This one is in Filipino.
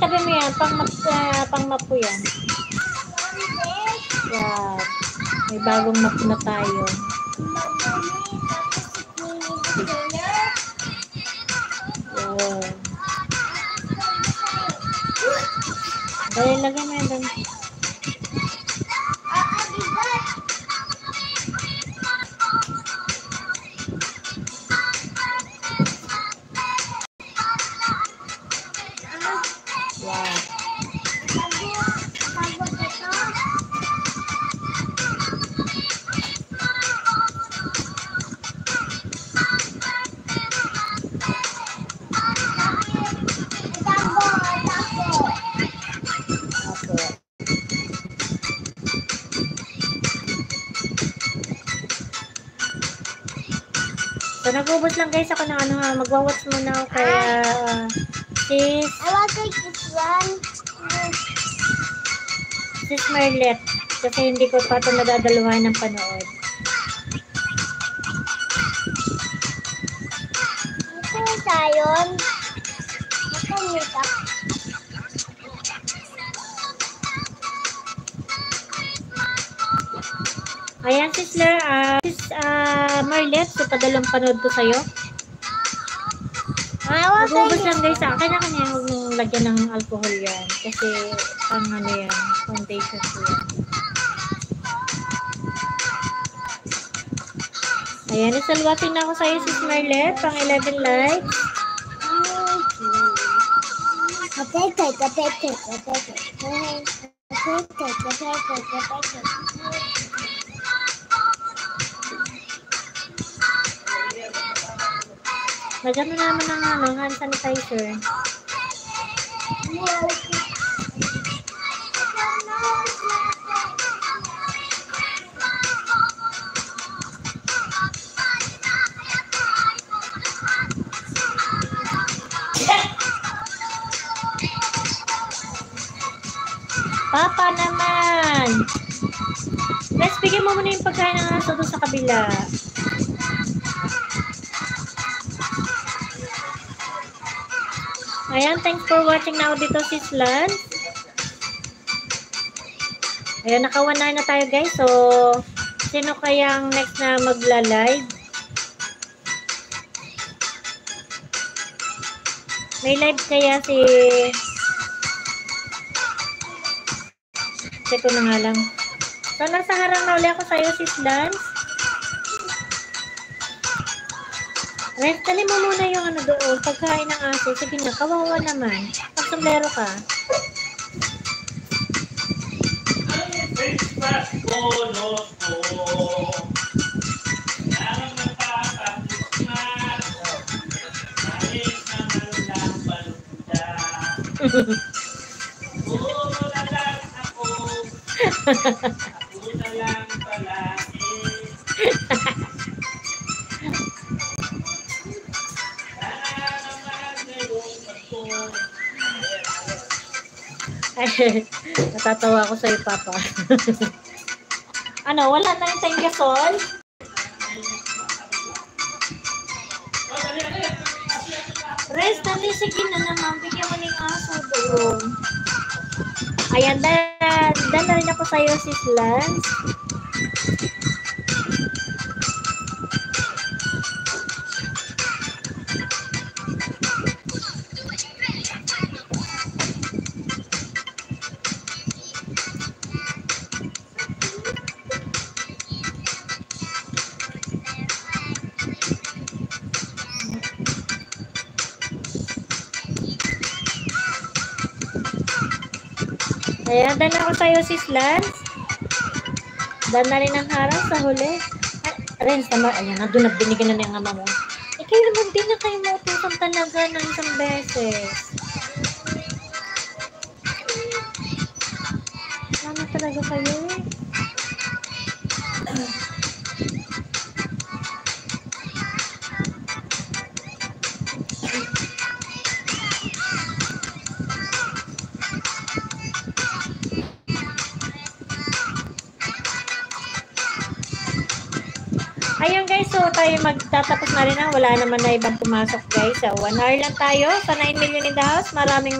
itabi mo yan. Pang map po yan. Yan. May bagong map na tayo. Yan. Dali, lagay mo yan doon. So, nag-ubos lang guys ako ng ano ha. Magwa-watch muna ako kaya sis... I want to take this one. Sis Marlet. Kasi hindi ko pa ito nadadaluhan ng panood. Ito sayon. Makamita. Ayan, sis Marlet. So, padalong panood ko sa'yo. Mag-ubos lang guys sa akin. Kanya huwag mong lagyan ng alcohol yan. Kasi, pang ano yan. Foundation ko yan. Ayan, isalwatin na ako sa'yo, sis Marlet. Pang 11 likes. Lagyan mo na naman ng ano, hand sanitizer. Papa naman! Let's bigyan mo muna yung pagkain ng aso doon sa kabila. Ayan, thanks for watching na dito, sis Lance. Ayan, naka-1 na tayo guys. So, sino kayang next na magla-live? May live kaya si... Check ko na nga lang. So, nasa harang na ulit ako sa'yo, sis Lance. Rest, tali mo muna yung ano doon, pagkain ng aso. Sige na, kawawa naman. Pagsumlero ka. Natatawa ako sa'yo, Papa. Ano, wala na yung tayong gasol? Rest, dali, sige na naman. Bigyan mo ng aso doon. Ayan, dala rin ako sa'yo, sis Lance. Ayan, dan ako sa'yo, sis Lance. Dan na rin ang harang sa huli. Renz, tama. Ayan, nandun na binigyan na ng ama mo. Eh, kayo naman din na kayo mautusan talaga ng isang beses. Lama talaga kayo eh. Ayun guys, so tayo magtatapos na rin na. Wala naman na ibang pumasok guys. So 1 hour lang tayo sa 9 million in the house. Maraming